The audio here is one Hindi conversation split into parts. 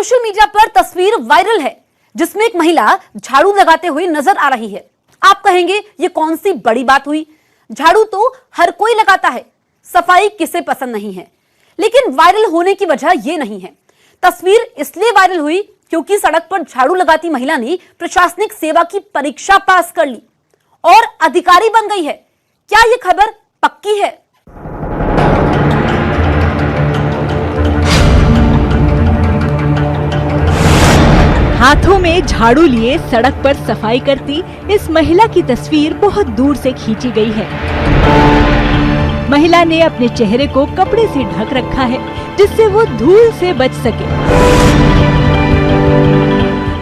सोशल मीडिया पर तस्वीर वायरल है जिसमें एक महिला झाड़ू लगाते हुए नजर आ रही है। आप कहेंगे ये कौन सी बड़ी बात हुई, झाड़ू तो हर कोई लगाता है, सफाई किसे पसंद नहीं है। लेकिन वायरल होने की वजह ये नहीं है। तस्वीर इसलिए वायरल हुई क्योंकि सड़क पर झाड़ू लगाती महिला ने प्रशासनिक सेवा की परीक्षा पास कर ली और अधिकारी बन गई है। क्या ये खबर पक्की है? हाथों में झाड़ू लिए सड़क पर सफाई करती इस महिला की तस्वीर बहुत दूर से खींची गई है। महिला ने अपने चेहरे को कपड़े से ढक रखा है जिससे वो धूल से बच सके।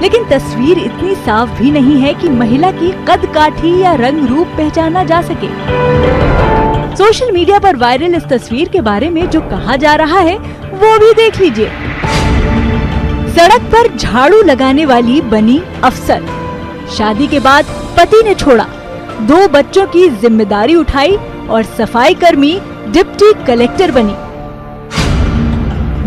लेकिन तस्वीर इतनी साफ भी नहीं है कि महिला की कद काठी या रंग रूप पहचाना जा सके। सोशल मीडिया पर वायरल इस तस्वीर के बारे में जो कहा जा रहा है वो भी देख लीजिए। सड़क पर झाड़ू लगाने वाली बनी अफसर, शादी के बाद पति ने छोड़ा, 2 बच्चों की जिम्मेदारी उठाई और सफाई कर्मी डिप्टी कलेक्टर बनी।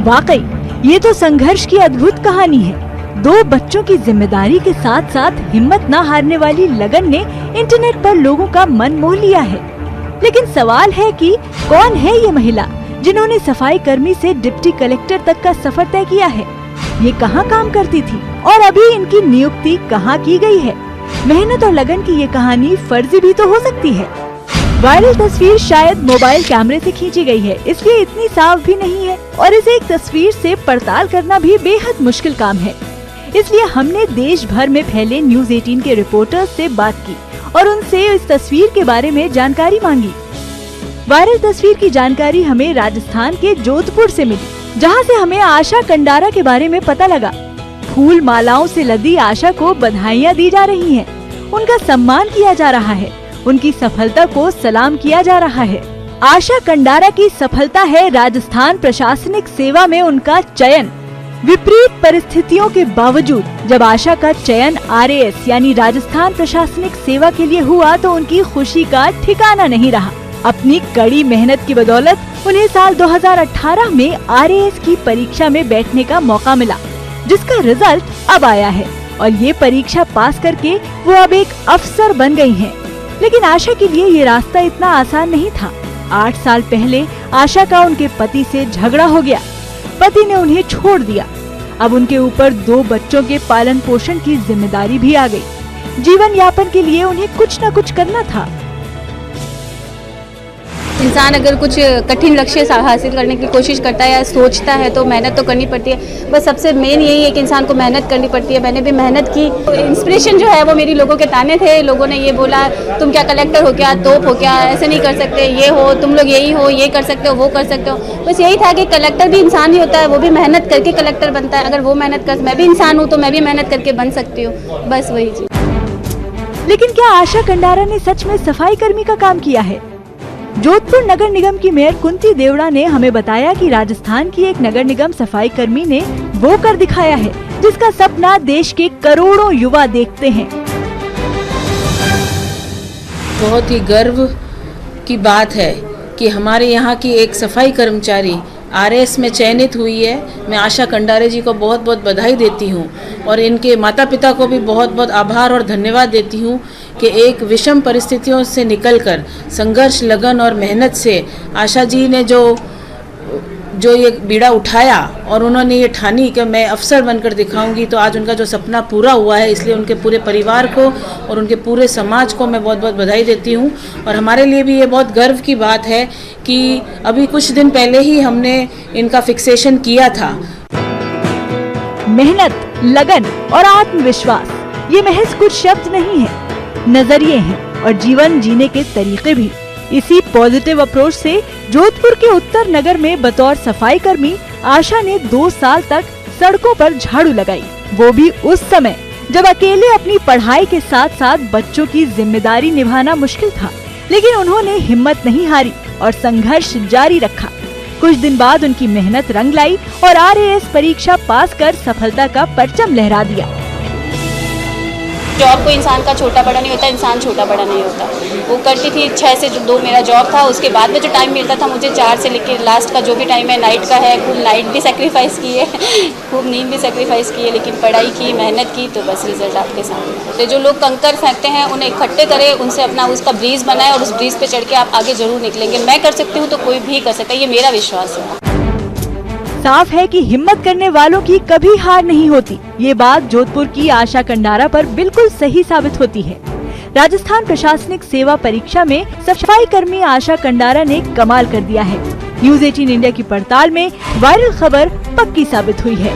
वाकई ये तो संघर्ष की अद्भुत कहानी है। 2 बच्चों की जिम्मेदारी के साथ साथ हिम्मत न हारने वाली लगन ने इंटरनेट पर लोगों का मन मोह लिया है। लेकिन सवाल है कि कौन है ये महिला जिन्होंने सफाई कर्मी से डिप्टी कलेक्टर तक का सफर तय किया है? ये कहाँ काम करती थी और अभी इनकी नियुक्ति कहाँ की गई है? मेहनत और लगन की ये कहानी फर्जी भी तो हो सकती है। वायरल तस्वीर शायद मोबाइल कैमरे से खींची गई है, इसलिए इतनी साफ भी नहीं है और इसे एक तस्वीर से पड़ताल करना भी बेहद मुश्किल काम है। इसलिए हमने देश भर में फैले न्यूज़ 18 के रिपोर्टर्स से बात की और उनसे इस तस्वीर के बारे में जानकारी मांगी। वायरल तस्वीर की जानकारी हमें राजस्थान के जोधपुर से मिली, जहां से हमें आशा कंडारा के बारे में पता लगा। फूल मालाओं से लदी आशा को बधाइयां दी जा रही हैं, उनका सम्मान किया जा रहा है, उनकी सफलता को सलाम किया जा रहा है। आशा कंडारा की सफलता है राजस्थान प्रशासनिक सेवा में उनका चयन। विपरीत परिस्थितियों के बावजूद जब आशा का चयन RAS यानी राजस्थान प्रशासनिक सेवा के लिए हुआ तो उनकी खुशी का ठिकाना नहीं रहा। अपनी कड़ी मेहनत की बदौलत उन्हें साल 2018 में RAS की परीक्षा में बैठने का मौका मिला, जिसका रिजल्ट अब आया है और ये परीक्षा पास करके वो अब एक अफसर बन गई हैं। लेकिन आशा के लिए ये रास्ता इतना आसान नहीं था। 8 साल पहले आशा का उनके पति से झगड़ा हो गया, पति ने उन्हें छोड़ दिया। अब उनके ऊपर 2 बच्चों के पालन पोषण की जिम्मेदारी भी आ गई। जीवन यापन के लिए उन्हें कुछ न कुछ करना था। इंसान अगर कुछ कठिन लक्ष्य हासिल करने की कोशिश करता है या सोचता है तो मेहनत तो करनी पड़ती है। बस सबसे मेन यही है कि इंसान को मेहनत करनी पड़ती है। मैंने भी मेहनत की। इंस्पिरेशन जो है वो मेरी लोगों के ताने थे। लोगों ने ये बोला तुम क्या कलेक्टर हो क्या, तोप हो क्या, ऐसे नहीं कर सकते, ये हो, तुम लोग यही हो, ये कर सकते हो, वो कर सकते हो। बस यही था कि कलेक्टर भी इंसान ही होता है, वो भी मेहनत करके कलेक्टर बनता है। अगर वो मेहनत कर, मैं भी इंसान हूँ तो मैं भी मेहनत करके बन सकती हूँ। बस वही चीज। लेकिन क्या आशा कंडारा ने सच में सफाई कर्मी का काम किया है? जोधपुर नगर निगम की मेयर कुंती देवड़ा ने हमें बताया कि राजस्थान की एक नगर निगम सफाई कर्मी ने वो कर दिखाया है जिसका सपना देश के करोड़ों युवा देखते हैं। बहुत ही गर्व की बात है कि हमारे यहाँ की एक सफाई कर्मचारी RAS में चयनित हुई है। मैं आशा कंडारे जी को बहुत बहुत बधाई देती हूँ और इनके माता पिता को भी बहुत बहुत आभार और धन्यवाद देती हूँ कि एक विषम परिस्थितियों से निकलकर संघर्ष, लगन और मेहनत से आशा जी ने जो ये बीड़ा उठाया और उन्होंने ये ठानी कि मैं अफसर बनकर दिखाऊंगी, तो आज उनका जो सपना पूरा हुआ है। इसलिए उनके पूरे परिवार को और उनके पूरे समाज को मैं बहुत बहुत बधाई देती हूँ। और हमारे लिए भी ये बहुत गर्व की बात है कि अभी कुछ दिन पहले ही हमने इनका फिक्सेशन किया था। मेहनत, लगन और आत्मविश्वास ये महज कुछ शब्द नहीं है, नजरिए हैं और जीवन जीने के तरीके भी। इसी पॉजिटिव अप्रोच से जोधपुर के उत्तर नगर में बतौर सफाई कर्मी आशा ने 2 साल तक सड़कों पर झाड़ू लगाई, वो भी उस समय जब अकेले अपनी पढ़ाई के साथ साथ बच्चों की जिम्मेदारी निभाना मुश्किल था। लेकिन उन्होंने हिम्मत नहीं हारी और संघर्ष जारी रखा। कुछ दिन बाद उनकी मेहनत रंग लाई और RAS परीक्षा पास कर सफलता का परचम लहरा दिया। जॉब को इंसान का छोटा बड़ा नहीं होता, इंसान छोटा बड़ा नहीं होता। वो करती थी 6 से 2 मेरा जॉब था, उसके बाद में जो टाइम मिलता था मुझे 4 से लेकर लास्ट का जो भी टाइम है नाइट का है, खूब नाइट भी सेक्रीफाइस की है, खूब नींद भी सेक्रीफाइस की है, लेकिन पढ़ाई की, मेहनत की, तो बस रिजल्ट आपके सामने। तो जो लोग कंकर फेंकते हैं उन्हें इकट्ठे करें, उनसे अपना उसका ब्रीज बनाए और उस ब्रीज पे चढ़ के आप आगे जरूर निकलेंगे। मैं कर सकती हूँ तो कोई भी कर सकता है, ये मेरा विश्वास है। साफ है कि हिम्मत करने वालों की कभी हार नहीं होती। ये बात जोधपुर की आशा कंडारा पर बिल्कुल सही साबित होती है। राजस्थान प्रशासनिक सेवा परीक्षा में सफाई कर्मी आशा कंडारा ने कमाल कर दिया है। न्यूज़ 18 इंडिया की पड़ताल में वायरल खबर पक्की साबित हुई है।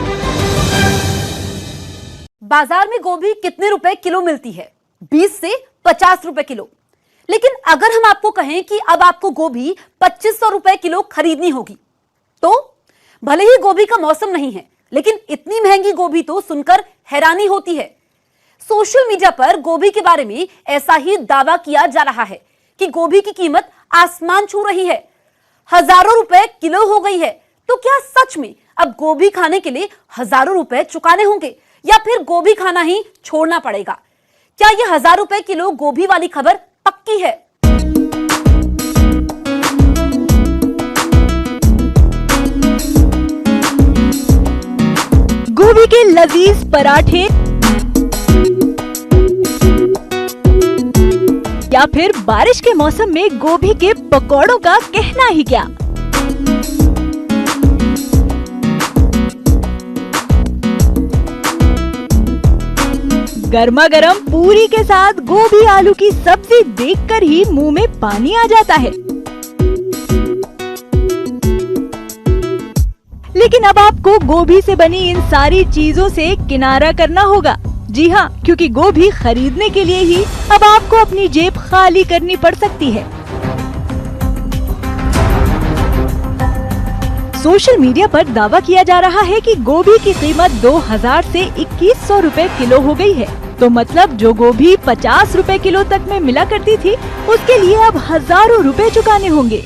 बाजार में गोभी कितने रुपए किलो मिलती है? 20 से 50 रुपए किलो। लेकिन अगर हम आपको कहें कि अब आपको गोभी 2500 रुपए किलो खरीदनी होगी, तो भले ही गोभी का मौसम नहीं है, लेकिन इतनी महंगी गोभी तो सुनकर हैरानी होती है। सोशल मीडिया पर गोभी के बारे में ऐसा ही दावा किया जा रहा है कि गोभी की कीमत आसमान छू रही है, हजारों रुपए किलो हो गई है। तो क्या सच में अब गोभी खाने के लिए हजारों रुपए चुकाने होंगे या फिर गोभी खाना ही छोड़ना पड़ेगा? क्या यह 1000 रुपए किलो गोभी वाली खबर पक्की है? गोभी के लजीज पराठे या फिर बारिश के मौसम में गोभी के पकौड़ों का कहना ही क्या। गर्मा गर्म पूरी के साथ गोभी आलू की सब्जी देखकर ही मुंह में पानी आ जाता है। लेकिन अब आपको गोभी से बनी इन सारी चीजों से किनारा करना होगा। जी हाँ, क्योंकि गोभी खरीदने के लिए ही अब आपको अपनी जेब खाली करनी पड़ सकती है। सोशल मीडिया पर दावा किया जा रहा है कि गोभी की कीमत 2000 से 2100 रुपए किलो हो गई है। तो मतलब जो गोभी 50 रुपए किलो तक में मिला करती थी, उसके लिए अब हजारों रुपए चुकाने होंगे।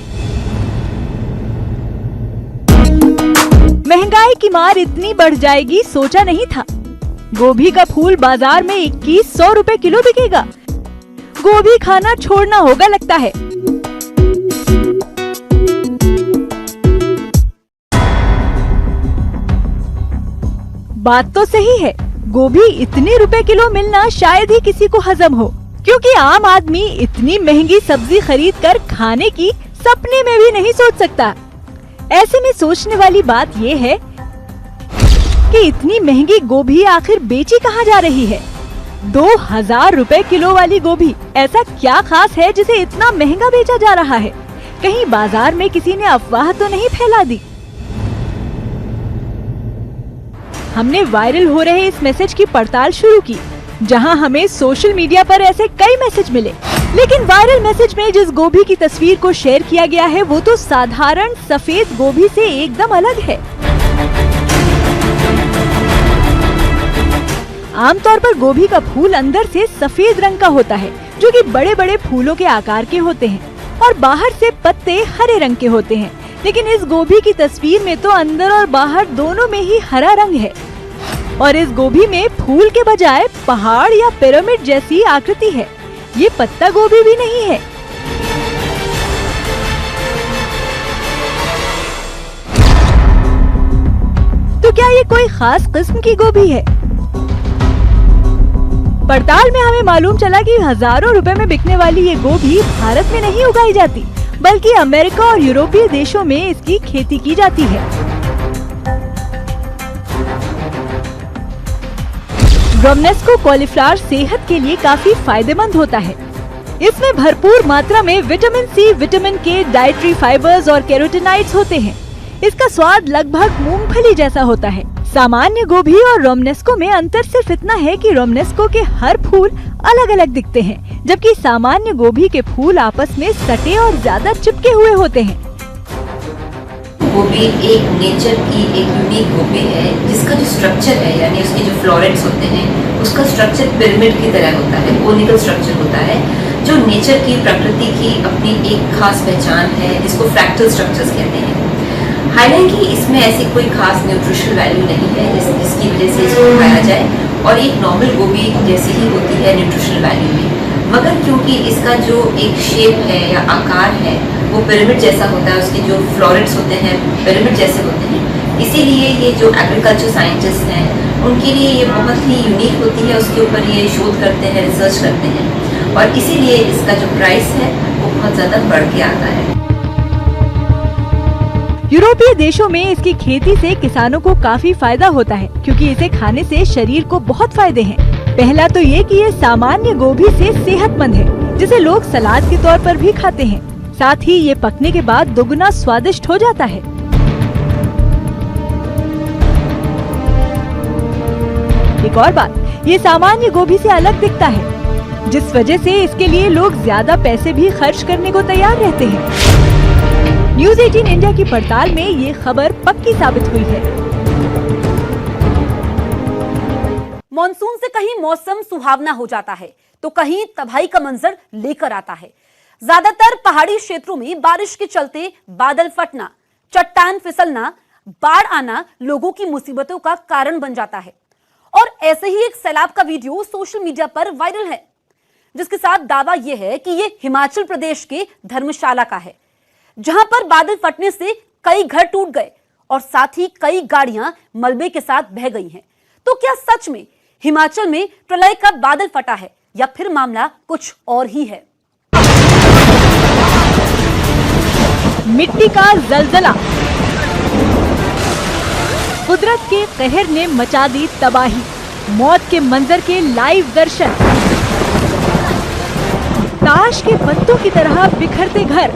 महंगाई की मार इतनी बढ़ जाएगी सोचा नहीं था। गोभी का फूल बाजार में 2100 रुपए किलो बिकेगा। गोभी खाना छोड़ना होगा लगता है। बात तो सही है, गोभी इतने रुपए किलो मिलना शायद ही किसी को हजम हो, क्योंकि आम आदमी इतनी महंगी सब्जी खरीद कर खाने की सपने में भी नहीं सोच सकता। ऐसे में सोचने वाली बात ये है कि इतनी महंगी गोभी आखिर बेची कहाँ जा रही है। 2000 रुपए किलो वाली गोभी ऐसा क्या खास है जिसे इतना महंगा बेचा जा रहा है? कहीं बाजार में किसी ने अफवाह तो नहीं फैला दी? हमने वायरल हो रहे इस मैसेज की पड़ताल शुरू की, जहां हमें सोशल मीडिया पर ऐसे कई मैसेज मिले। लेकिन वायरल मैसेज में जिस गोभी की तस्वीर को शेयर किया गया है वो तो साधारण सफेद गोभी से एकदम अलग है। आमतौर पर गोभी का फूल अंदर से सफेद रंग का होता है, जो कि बड़े बड़े फूलों के आकार के होते हैं, और बाहर से पत्ते हरे रंग के होते हैं। लेकिन इस गोभी की तस्वीर में तो अंदर और बाहर दोनों में ही हरा रंग है, और इस गोभी में फूल के बजाय पहाड़ या पिरामिड जैसी आकृति है। ये पत्ता गोभी भी नहीं है। तो क्या ये कोई खास किस्म की गोभी है? पड़ताल में हमें मालूम चला कि हजारों रुपए में बिकने वाली ये गोभी भारत में नहीं उगाई जाती, बल्कि अमेरिका और यूरोपीय देशों में इसकी खेती की जाती है। ब्रोमेस्को कॉलीफ्लावर सेहत के लिए काफी फायदेमंद होता है। इसमें भरपूर मात्रा में विटामिन सी, विटामिन के, डाइटरी फाइबर्स और कैरोटीनॉइड्स होते हैं। इसका स्वाद लगभग मूंगफली जैसा होता है। सामान्य गोभी और रोमनेस्को में अंतर सिर्फ इतना है कि रोमनेस्को के हर फूल अलग अलग दिखते हैं, जबकि सामान्य गोभी के फूल आपस में सटे और ज्यादा चिपके हुए होते हैं। गोभी एक नेचर की एक यूनिक गोभी है, जिसका जो स्ट्रक्चर है, यानी उसके जो फ्लोरेट्स होते हैं, उसका स्ट्रक्चर पिरामिड की तरह होता है, कोनिकल स्ट्रक्चर होता है, जो नेचर की, प्रकृति की अपनी एक खास पहचान है, जिसको फ्रैक्टल स्ट्रक्चर्स कहते हैं। हालांकि इसमें ऐसी कोई खास न्यूट्रिशनल वैल्यू नहीं है जिसकी वजह से इसको खाया जाए। और एक नॉर्मल गोभी जैसी ही होती है न्यूट्रिशनल वैल्यू में, मगर क्योंकि इसका जो एक शेप है या आकार है वो पिरामिड जैसा होता है, उसके जो फ्लोरेट्स होते हैं पिरामिड जैसे होते हैं, इसीलिए ये जो एग्रीकल्चर साइंटिस्ट हैं उनके लिए ये बहुत ही यूनिक होती है, उसके ऊपर ये शोध करते हैं, रिसर्च करते हैं, और इसीलिए इसका जो प्राइस है वो बहुत ज़्यादा बढ़ के आता है। यूरोपीय देशों में इसकी खेती से किसानों को काफी फायदा होता है, क्योंकि इसे खाने से शरीर को बहुत फायदे हैं। पहला तो ये कि ये सामान्य गोभी से सेहतमंद है, जिसे लोग सलाद के तौर पर भी खाते हैं। साथ ही ये पकने के बाद दोगुना स्वादिष्ट हो जाता है। एक और बात, ये सामान्य गोभी से अलग दिखता है, जिस वजह से इसके लिए लोग ज्यादा पैसे भी खर्च करने को तैयार रहते हैं। न्यूज़ 18 इंडिया की पड़ताल में ये खबर पक्की साबित हुई है। मॉनसून से कहीं मौसम सुहावना हो जाता है तो कहीं तबाही का मंजर लेकर आता है। ज्यादातर पहाड़ी क्षेत्रों में बारिश के चलते बादल फटना, चट्टान फिसलना, बाढ़ आना लोगों की मुसीबतों का कारण बन जाता है। और ऐसे ही एक सैलाब का वीडियो सोशल मीडिया पर वायरल है, जिसके साथ दावा यह है कि यह हिमाचल प्रदेश के धर्मशाला का है, जहां पर बादल फटने से कई घर टूट गए और साथ ही कई गाड़ियां मलबे के साथ बह गई हैं। तो क्या सच में हिमाचल में प्रलय का बादल फटा है या फिर मामला कुछ और ही है? मिट्टी का जलजला, कुदरत के कहर ने मचा दी तबाही, मौत के मंजर के लाइव दर्शन, ताश के पत्तों की तरह बिखरते घर,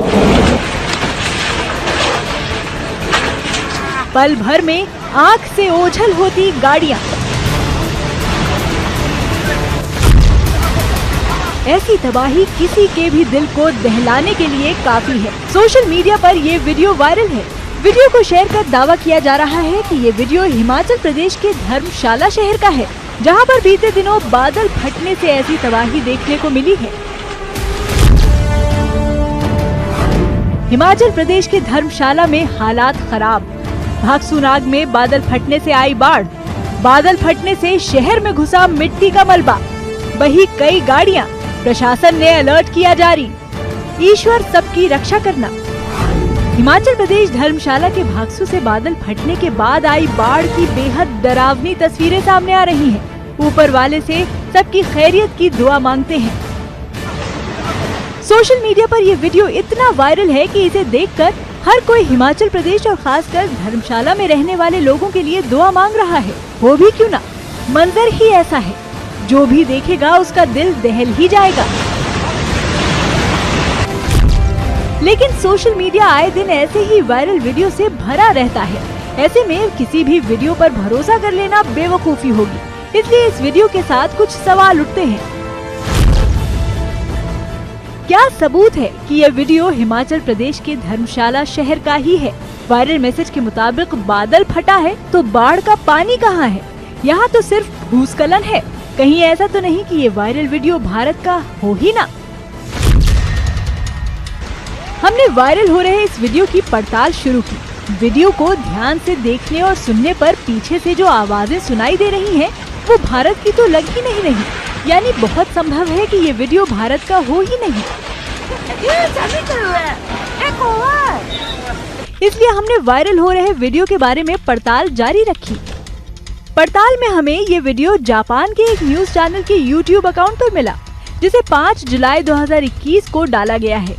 पल भर में आंख से ओझल होती गाड़ियां। ऐसी तबाही किसी के भी दिल को दहलाने के लिए काफी है। सोशल मीडिया पर ये वीडियो वायरल है। वीडियो को शेयर कर दावा किया जा रहा है कि ये वीडियो हिमाचल प्रदेश के धर्मशाला शहर का है, जहां पर बीते दिनों बादल फटने से ऐसी तबाही देखने को मिली है। हिमाचल प्रदेश के धर्मशाला में हालात खराब। भागसूनाग में बादल फटने से आई बाढ़, बादल फटने से शहर में घुसा मिट्टी का मलबा, बही कई गाड़ियां, प्रशासन ने अलर्ट किया जारी, ईश्वर सबकी रक्षा करना। हिमाचल प्रदेश धर्मशाला के भागसू से बादल फटने के बाद आई बाढ़ की बेहद डरावनी तस्वीरें सामने आ रही हैं। ऊपर वाले से सबकी खैरियत की दुआ मांगते हैं। सोशल मीडिया पर यह वीडियो इतना वायरल है कि इसे देखकर हर कोई हिमाचल प्रदेश और खासकर धर्मशाला में रहने वाले लोगों के लिए दुआ मांग रहा है। वो भी क्यों ना, मंजर ही ऐसा है, जो भी देखेगा उसका दिल दहल ही जाएगा। लेकिन सोशल मीडिया आए दिन ऐसे ही वायरल वीडियो से भरा रहता है। ऐसे में किसी भी वीडियो पर भरोसा कर लेना बेवकूफी होगी। इसलिए इस वीडियो के साथ कुछ सवाल उठते हैं। क्या सबूत है कि यह वीडियो हिमाचल प्रदेश के धर्मशाला शहर का ही है? वायरल मैसेज के मुताबिक बादल फटा है तो बाढ़ का पानी कहाँ है? यहाँ तो सिर्फ भूस्खलन है। कहीं ऐसा तो नहीं कि ये वायरल वीडियो भारत का हो ही ना? हमने वायरल हो रहे इस वीडियो की पड़ताल शुरू की। वीडियो को ध्यान से देखने और सुनने पर पीछे से जो आवाजें सुनाई दे रही हैं, वो भारत की तो लग ही नहीं रही। यानी बहुत संभव है कि ये वीडियो भारत का हो ही नहीं। इसलिए हमने वायरल हो रहे वीडियो के बारे में पड़ताल जारी रखी। पड़ताल में हमें ये वीडियो जापान के एक न्यूज चैनल के YouTube अकाउंट पर मिला, जिसे 5 जुलाई 2021 को डाला गया है।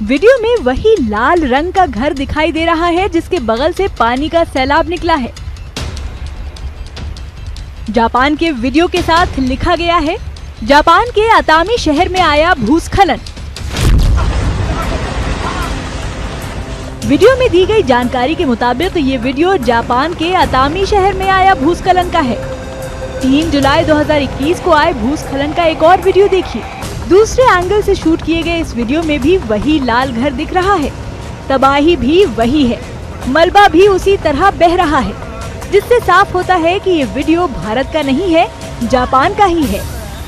वीडियो में वही लाल रंग का घर दिखाई दे रहा है जिसके बगल से पानी का सैलाब निकला है। जापान के वीडियो के साथ लिखा गया है, जापान के अतामी शहर में आया भूस्खलन। वीडियो में दी गई जानकारी के मुताबिक ये वीडियो जापान के अतामी शहर में आया भूस्खलन का है। 3 जुलाई 2021 को आए भूस्खलन का एक और वीडियो देखिए। दूसरे एंगल से शूट किए गए इस वीडियो में भी वही लाल घर दिख रहा है, तबाही भी वही है, मलबा भी उसी तरह बह रहा है, जिससे साफ होता है कि ये वीडियो भारत का नहीं है, जापान का ही है।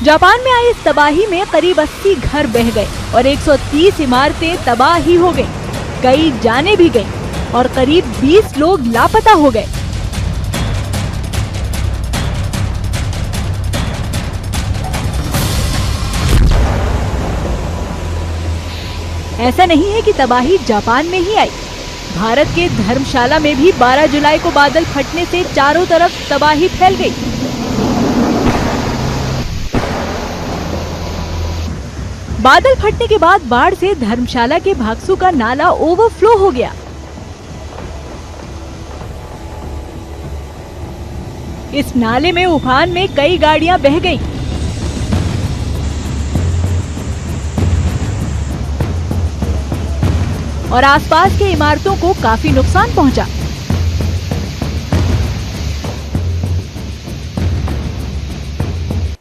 जापान में आई इस तबाही में करीब 80 घर बह गए और 130 इमारतें तबाह ही हो गयी, कई जाने भी गयी और करीब 20 लोग लापता हो गए। ऐसा नहीं है कि तबाही जापान में ही आई। भारत के धर्मशाला में भी 12 जुलाई को बादल फटने से चारों तरफ तबाही फैल गई। बादल फटने के बाद बाढ़ से धर्मशाला के भागसू का नाला ओवरफ्लो हो गया। इस नाले में उफान में कई गाड़ियां बह गईं। और आसपास के इमारतों को काफी नुकसान पहुंचा।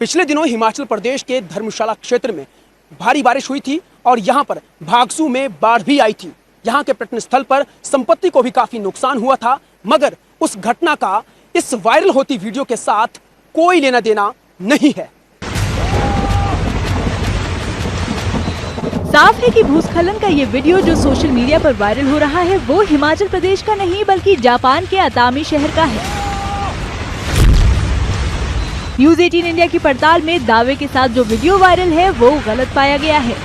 पिछले दिनों हिमाचल प्रदेश के धर्मशाला क्षेत्र में भारी बारिश हुई थी और यहां पर भागसू में बाढ़ भी आई थी। यहां के पर्यटन स्थल पर संपत्ति को भी काफी नुकसान हुआ था, मगर उस घटना का इस वायरल होती वीडियो के साथ कोई लेना देना नहीं है। साफ है कि भूस्खलन का ये वीडियो जो सोशल मीडिया पर वायरल हो रहा है वो हिमाचल प्रदेश का नहीं बल्कि जापान के अतामी शहर का है। न्यूज़ 18 इंडिया की पड़ताल में दावे के साथ जो वीडियो वायरल है वो गलत पाया गया है।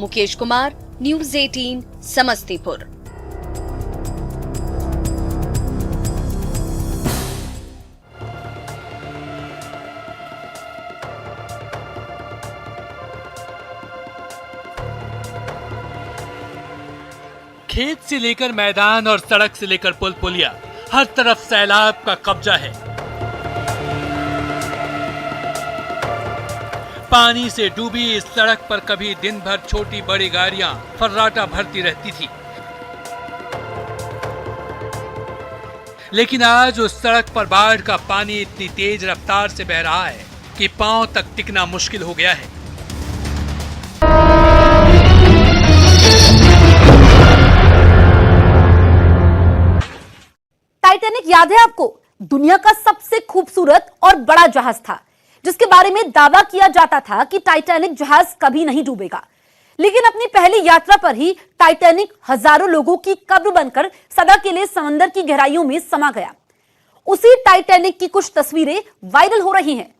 मुकेश कुमार, न्यूज़ 18 समस्तीपुर। खेत से लेकर मैदान और सड़क से लेकर पुल पुलिया, हर तरफ सैलाब का कब्जा है। पानी से डूबी इस सड़क पर कभी दिन भर छोटी बड़ी गाड़ियां फर्राटा भरती रहती थी, लेकिन आज उस सड़क पर बाढ़ का पानी इतनी तेज रफ्तार से बह रहा है कि पांव तक टिकना मुश्किल हो गया है। टाइटैनिक याद है आपको? दुनिया का सबसे खूबसूरत और बड़ा जहाज था जिसके बारे में दावा किया जाता था कि टाइटैनिक जहाज कभी नहीं डूबेगा। लेकिन अपनी पहली यात्रा पर ही टाइटैनिक हजारों लोगों की कब्र बनकर सदा के लिए समंदर की गहराइयों में समा गया। उसी टाइटैनिक की कुछ तस्वीरें वायरल हो रही हैं।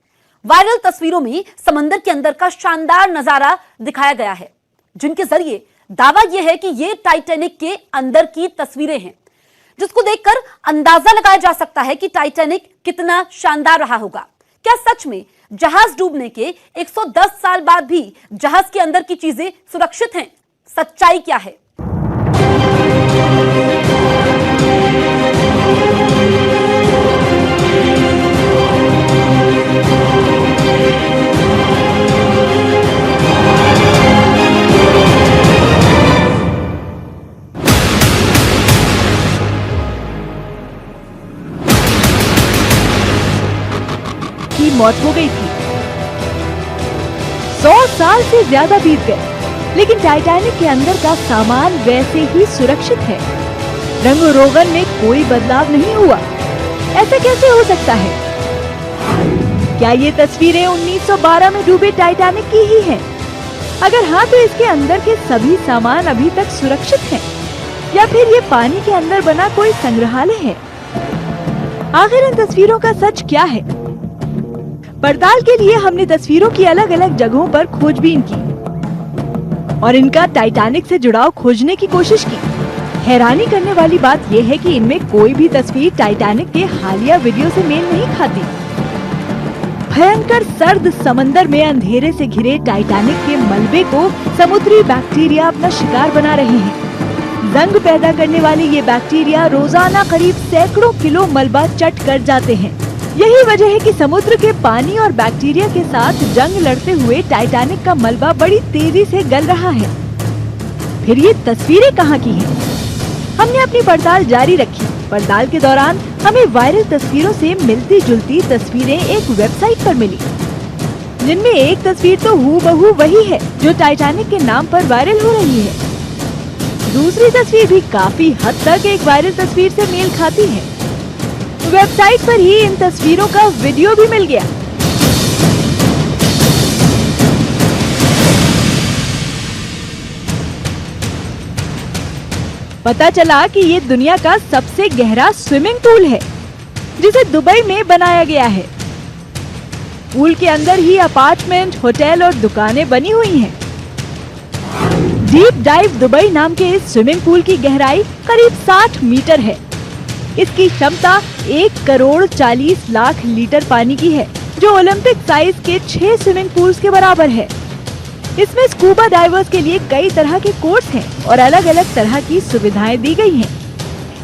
वायरल तस्वीरों में समंदर के अंदर का शानदार नजारा दिखाया गया है, जिनके जरिए दावा यह है कि ये टाइटैनिक के अंदर की तस्वीरें हैं, जिसको देखकर अंदाजा लगाया जा सकता है कि टाइटैनिक कितना शानदार रहा होगा। क्या सच में जहाज डूबने के 110 साल बाद भी जहाज के अंदर की चीजें सुरक्षित हैं? सच्चाई क्या है? की मौत हो गई थी। 100 साल से ज्यादा बीत गए, लेकिन टाइटैनिक के अंदर का सामान वैसे ही सुरक्षित है। रंग रोगन में कोई बदलाव नहीं हुआ। ऐसा कैसे हो सकता है? क्या ये तस्वीरें 1912 में डूबे टाइटैनिक की ही हैं? अगर हाँ, तो इसके अंदर के सभी सामान अभी तक सुरक्षित हैं, या फिर ये पानी के अंदर बना कोई संग्रहालय है? आखिर इन तस्वीरों का सच क्या है? पड़ताल के लिए हमने तस्वीरों की अलग अलग जगहों पर खोजबीन की और इनका टाइटैनिक से जुड़ाव खोजने की कोशिश की। हैरानी करने वाली बात यह है कि इनमें कोई भी तस्वीर टाइटैनिक के हालिया वीडियो से मेल नहीं खाती। भयंकर सर्द समंदर में अंधेरे से घिरे टाइटैनिक के मलबे को समुद्री बैक्टीरिया अपना शिकार बना रहे हैं। जंग पैदा करने वाले ये बैक्टीरिया रोजाना करीब सैकड़ों किलो मलबा चट कर जाते हैं। यही वजह है कि समुद्र के पानी और बैक्टीरिया के साथ जंग लड़ते हुए टाइटैनिक का मलबा बड़ी तेजी से गल रहा है। फिर ये तस्वीरें कहाँ की हैं? हमने अपनी पड़ताल जारी रखी। पड़ताल के दौरान हमें वायरल तस्वीरों से मिलती जुलती तस्वीरें एक वेबसाइट पर मिली, जिनमें एक तस्वीर तो हूबहू वही है जो टाइटैनिक के नाम पर वायरल हो रही है। दूसरी तस्वीर भी काफी हद तक एक वायरल तस्वीर से मेल खाती है। वेबसाइट पर ही इन तस्वीरों का वीडियो भी मिल गया। पता चला कि ये दुनिया का सबसे गहरा स्विमिंग पूल है। जिसे दुबई में बनाया गया है। पूल के अंदर ही अपार्टमेंट, होटल और दुकानें बनी हुई हैं। डीप डाइव दुबई नाम के इस स्विमिंग पूल की गहराई करीब 60 मीटर है। इसकी क्षमता 1,40,00,000 लीटर पानी की है, जो ओलंपिक साइज के 6 स्विमिंग पूल्स के बराबर है। इसमें स्कूबा डाइवर्स के लिए कई तरह के कोर्स हैं और अलग अलग तरह की सुविधाएं दी गई हैं।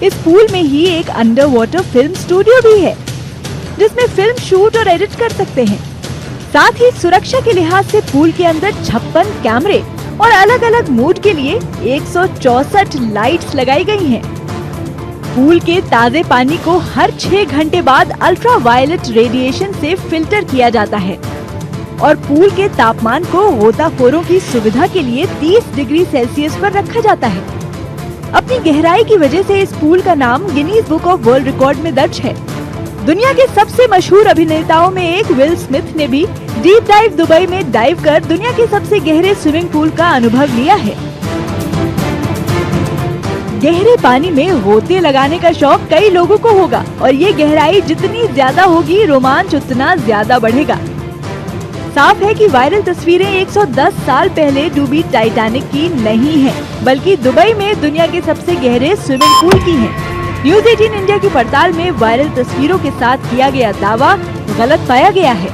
इस पूल में ही एक अंडर वाटर फिल्म स्टूडियो भी है, जिसमें फिल्म शूट और एडिट कर सकते हैं। साथ ही सुरक्षा के लिहाज से पूल के अंदर 56 कैमरे और अलग अलग मूड के लिए 164 लाइट्स लगाई गई हैं। पूल के ताजे पानी को हर 6 घंटे बाद अल्ट्रा वायलेट रेडिएशन से फिल्टर किया जाता है और पूल के तापमान को गोताखोरों की सुविधा के लिए 30 डिग्री सेल्सियस पर रखा जाता है। अपनी गहराई की वजह से इस पूल का नाम Guinness book of world record में दर्ज है। दुनिया के सबसे मशहूर अभिनेताओं में एक विल स्मिथ ने भी डीप डाइव दुबई में डाइव कर दुनिया के सबसे गहरे स्विमिंग पूल का अनुभव लिया है। गहरे पानी में गोते लगाने का शौक कई लोगों को होगा और ये गहराई जितनी ज्यादा होगी, रोमांच उतना ज्यादा बढ़ेगा। साफ है कि वायरल तस्वीरें 110 साल पहले डूबी टाइटैनिक की नहीं है, बल्कि दुबई में दुनिया के सबसे गहरे स्विमिंग पूल की हैं। न्यूज़ 18 इंडिया की पड़ताल में वायरल तस्वीरों के साथ किया गया दावा गलत पाया गया है।